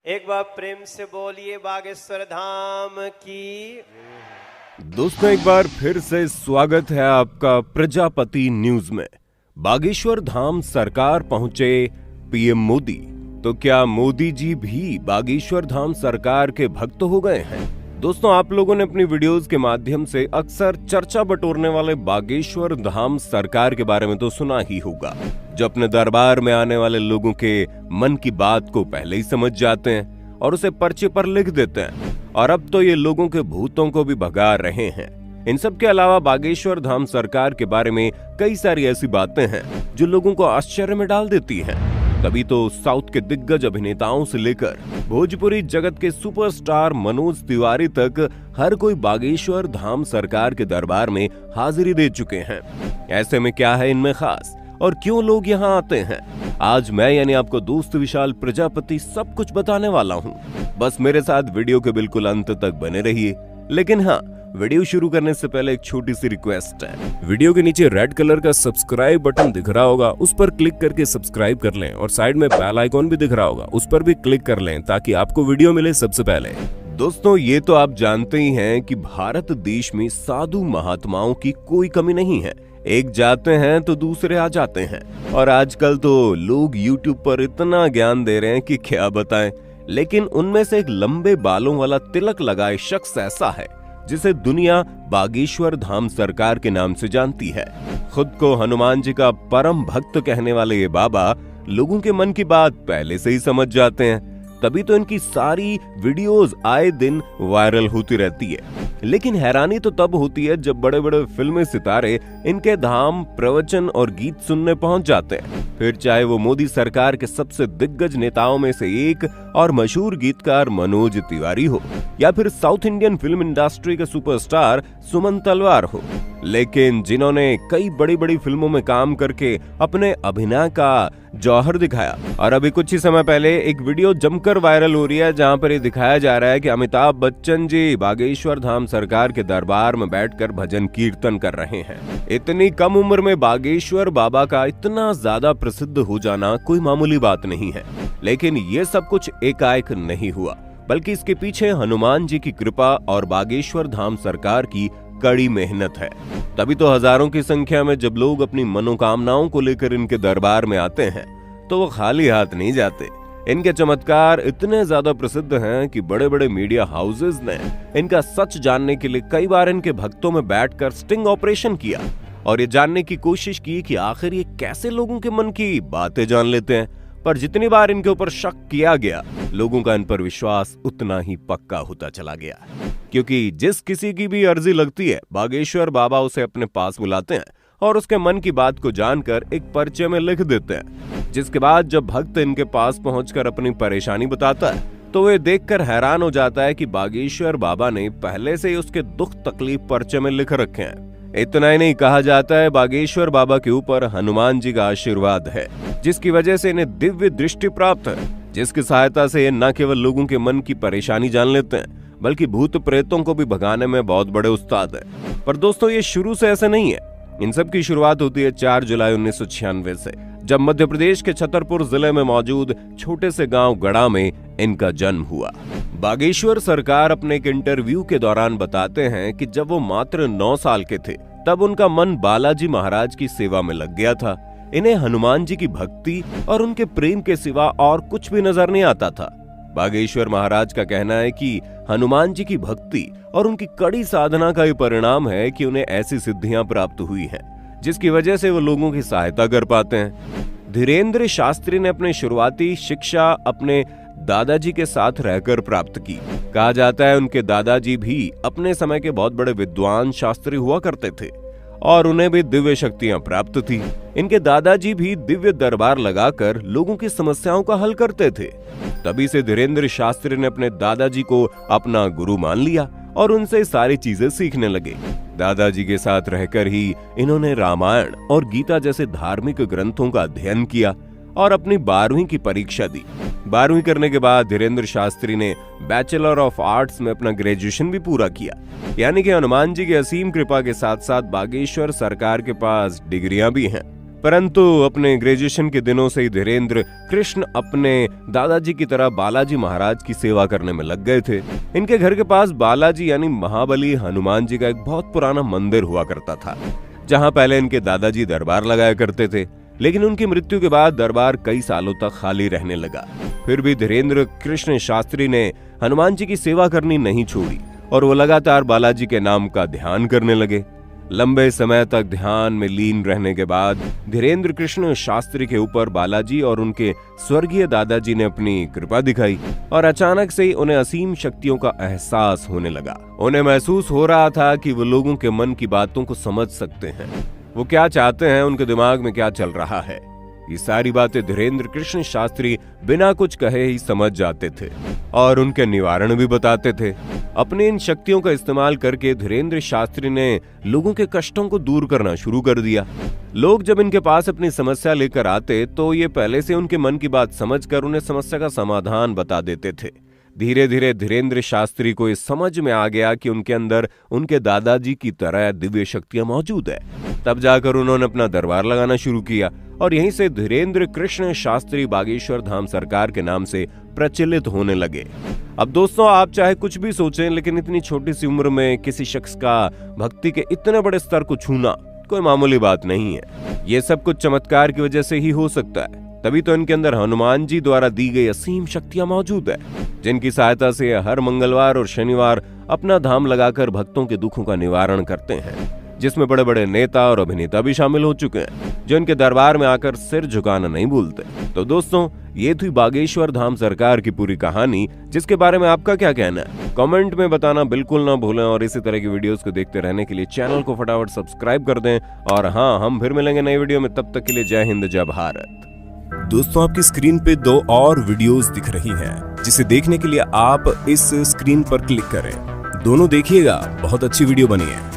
एक बार प्रेम से बोलिए बागेश्वर धाम की। दोस्तों, एक बार फिर से स्वागत है आपका प्रजापति न्यूज में। बागेश्वर धाम सरकार पहुंचे पीएम मोदी। तो क्या मोदी जी भी बागेश्वर धाम सरकार के भक्त हो गए हैं? दोस्तों, आप लोगों ने अपनी वीडियोस के माध्यम से अक्सर चर्चा बटोरने वाले बागेश्वर धाम सरकार के बारे में तो सुना ही होगा, जो अपने दरबार में आने वाले लोगों के मन की बात को पहले ही समझ जाते हैं और उसे पर्चे पर लिख देते हैं। और अब तो ये लोगों के भूतों को भी भगा रहे हैं। इन सब के अलावा बागेश्वर धाम सरकार के बारे में कई सारी ऐसी बातें हैं जो लोगों को आश्चर्य में डाल देती हैं। तभी तो साउथ के दिग्गज अभिनेताओं से लेकर भोजपुरी जगत के सुपरस्टार मनोज तिवारी तक हर कोई बागेश्वर धाम सरकार के दरबार में हाजिरी दे चुके हैं। ऐसे में क्या है इनमें खास और क्यों लोग यहाँ आते हैं, आज मैं यानी आपको दोस्त विशाल प्रजापति सब कुछ बताने वाला हूँ। बस मेरे साथ वीडियो के बिल्कुल अंत तक बने रहिए। लेकिन हाँ, वीडियो शुरू करने से पहले एक छोटी सी रिक्वेस्ट है। वीडियो के नीचे रेड कलर का सब्सक्राइब बटन दिख रहा होगा, उस पर क्लिक करके सब्सक्राइब कर लें और साइड में बेल आइकॉन भी दिख रहा होगा, उस पर भी क्लिक कर लें ताकि आपको वीडियो मिले सबसे पहले। दोस्तों, ये तो आप जानते ही हैं कि भारत देश में साधु महात्माओं की कोई कमी नहीं है। एक जाते हैं तो दूसरे आ जाते हैं। और आजकल तो लोग YouTube पर इतना ज्ञान दे रहे हैं कि क्या बताएं। लेकिन उनमें से एक लंबे बालों वाला तिलक लगाए शख्स ऐसा है जिसे दुनिया बागेश्वर धाम सरकार के नाम से जानती है। खुद को हनुमान जी का परम भक्त कहने वाले ये बाबा लोगों के मन की बात पहले से ही समझ जाते हैं। तभी तो इनकी सारी वीडियोस आए दिन वायरल होती रहती है। लेकिन हैरानी तो तब होती है जब बड़े बड़े फिल्मी सितारे इनके धाम प्रवचन और गीत सुनने पहुंच जाते हैं। फिर चाहे वो मोदी सरकार के सबसे दिग्गज नेताओं में से एक और मशहूर गीतकार मनोज तिवारी हो, या फिर साउथ इंडियन फिल्म इंडस्ट्री के सुपरस्टार सुमन तलवार हो, लेकिन जिन्होंने कई बड़ी बड़ी फिल्मों में काम करके अपने अभिनय का जौहर दिखाया। और अभी कुछ ही समय पहले एक वीडियो जमकर वायरल हो रही है जहां पर ये दिखाया जा रहा है कि अमिताभ बच्चन जी बागेश्वर धाम सरकार के दरबार में बैठकर भजन कीर्तन कर रहे हैं। इतनी कम उम्र में बागेश्वर बाबा का इतना ज्यादा प्रसिद्ध हो जाना कोई मामूली बात नहीं है। लेकिन ये सब कुछ एकाएक नहीं हुआ, बल्कि इसके पीछे हनुमान जी की कृपा और बागेश्वर धाम सरकार की कड़ी मेहनत है। तभी तो हजारों की संख्या में जब लोग अपनी मनोकामनाओं को लेकर इनके दरबार में आते हैं तो वो खाली हाथ नहीं जाते। इनके चमत्कार इतने ज्यादा प्रसिद्ध हैं कि बड़े बड़े मीडिया हाउसेज ने इनका सच जानने के लिए कई बार इनके भक्तों में बैठकर स्टिंग ऑपरेशन किया और ये जानने की कोशिश की कि आखिर ये कैसे लोगों के मन की बातें जान लेते हैं। पर जितनी बार इनके ऊपर शक किया गया, लोगों का इन पर विश्वास उतना ही पक्का होता चला गया। क्योंकि जिस किसी की भी अर्जी लगती है, बागेश्वर बाबा उसे अपने पास बुलाते हैं और उसके मन की बात को जानकर एक पर्चे में लिख देते हैं। जिसके बाद जब भक्त इनके पास पहुंचकर अपनी परेशानी बताता है तो वे देखकर हैरान हो जाता है कि बागेश्वर बाबा ने पहले से ही उसके दुख तकलीफ पर्चे में लिख रखे हैं। इतना ही नहीं, कहा जाता है बागेश्वर बाबा के ऊपर हनुमान जी का आशीर्वाद है, जिसकी वजह से इन्हें दिव्य दृष्टि प्राप्त है, जिसकी सहायता से ये न केवल लोगों के मन की परेशानी जान लेते हैं बल्कि भूत प्रेतों को भी भगाने में बहुत बड़े उस्ताद हैं। पर दोस्तों, ये शुरू से ऐसा नहीं है। इन सब की शुरुआत होती है 4 जुलाई 1996 से, जब मध्य प्रदेश के छतरपुर जिले में मौजूद छोटे से गांव गड़ा में इनका जन्म हुआ। बागेश्वर सरकार अपने एक इंटरव्यू के दौरान बताते हैं कि जब वो मात्र 9 साल के थे तब उनका मन बालाजी महाराज की सेवा में लग गया था। इन्हें हनुमान जी की भक्ति और उनके प्रेम के सिवा और कुछ भी नजर नहीं आता था। बागेश्वर महाराज का कहना है कि हनुमान जी की भक्ति और उनकी कड़ी साधना का ये परिणाम है कि उन्हें ऐसी सिद्धियां प्राप्त हुई हैं, जिसकी वजह से वो लोगों की सहायता कर पाते हैं। धीरेन्द्र शास्त्री ने अपनी शुरुआती शिक्षा अपने दादाजी के साथ रहकर प्राप्त की। कहा जाता है उनके दादाजी भी अपने समय के बहुत बड़े विद्वान शास्त्री हुआ करते थे और उन्हें भी दिव्य शक्तियां प्राप्त थी। इनके दादाजी भी दिव्य दरबार लगाकर लोगों की समस्याओं का हल करते थे। तभी से धीरेन्द्र शास्त्री ने अपने दादाजी को अपना गुरु मान लिया और उनसे सारी चीजें सीखने लगे। दादाजी के साथ रहकर ही इन्होंने रामायण और गीता जैसे धार्मिक ग्रंथों का अध्ययन किया और अपनी 12वीं की परीक्षा दी। 12वीं करने के बाद धीरेन्द्र शास्त्री ने बैचलर ऑफ आर्ट्स में अपना ग्रेजुएशन भी पूरा किया। यानी कि हनुमान जी की असीम कृपा के साथ साथ बागेश्वर सरकार के पास डिग्रियां भी हैं। परंतु अपने ग्रेजुएशन के दिनों से ही धीरेन्द्र कृष्ण अपने दादाजी की तरह बालाजी महाराज की सेवा करने में लग गए थे। इनके घर के पास बालाजी यानी महाबली हनुमान जी का एक बहुत पुराना मंदिर हुआ करता था, जहां पहले इनके दादाजी दरबार लगाया करते थे। लेकिन उनकी मृत्यु के बाद दरबार कई सालों तक खाली रहने लगा। फिर भी धीरेन्द्र कृष्ण शास्त्री ने हनुमान जी की सेवा करनी नहीं छोड़ी और वो लगातार बालाजी के नाम का ध्यान करने लगे। लंबे समय तक ध्यान में लीन रहने के बाद धीरेन्द्र कृष्ण शास्त्री के ऊपर बालाजी और उनके स्वर्गीय दादाजी ने अपनी कृपा दिखाई और अचानक से ही उन्हें असीम शक्तियों का एहसास होने लगा। उन्हें महसूस हो रहा था कि वो लोगों के मन की बातों को समझ सकते हैं, वो क्या चाहते हैं, उनके दिमाग में क्या चल रहा है। ये सारी बातें धीरेन्द्र कृष्ण शास्त्री बिना कुछ कहे ही समझ जाते थे और उनके निवारण भी बताते थे। अपनी इन शक्तियों का इस्तेमाल करके धीरेन्द्र शास्त्री ने लोगों के कष्टों को दूर करना शुरू कर दिया। लोग जब इनके पास अपनी समस्या लेकर आते तो ये पहले से उनके मन की बात समझकर उन्हें समस्या का समाधान बता देते थे। धीरे धीरे धीरेन्द्र शास्त्री को इस समझ में आ गया कि उनके अंदर उनके दादाजी की तरह दिव्य शक्तियां मौजूद है। तब जाकर उन्होंने अपना दरबार लगाना शुरू किया और यहीं से धीरेन्द्र कृष्ण शास्त्री बागेश्वर धाम सरकार के नाम से प्रचलित होने लगे। अब दोस्तों, आप चाहे कुछ भी सोचें, लेकिन इतनी छोटी सी उम्र में किसी शख्स का भक्ति के इतने बड़े स्तर को छूना कोई मामूली बात नहीं है। ये सब कुछ चमत्कार की वजह से ही हो सकता है। तभी तो इनके अंदर हनुमान जी द्वारा दी गई असीम शक्तियां मौजूद है, जिनकी सहायता से हर मंगलवार और शनिवार अपना धाम लगाकर भक्तों के दुखों का निवारण करते हैं, जिसमें बड़े बड़े नेता और अभिनेता भी शामिल हो चुके हैं, जो इनके दरबार में आकर सिर झुकाना नहीं भूलते। तो दोस्तों, ये थी बागेश्वर धाम सरकार की पूरी कहानी, जिसके बारे में आपका क्या कहना है कमेंट में बताना बिल्कुल ना भूलें। और इसी तरह की वीडियोस को देखते रहने के लिए चैनल को फटाफट सब्सक्राइब कर दें। और हाँ, हम फिर मिलेंगे नई वीडियो में, तब तक के लिए जय हिंद जय भारत। दोस्तों, आपकी स्क्रीन पे 2 और वीडियोस दिख रही हैं, जिसे देखने के लिए आप इस स्क्रीन पर क्लिक करें। दोनों देखिएगा, बहुत अच्छी वीडियो बनी है।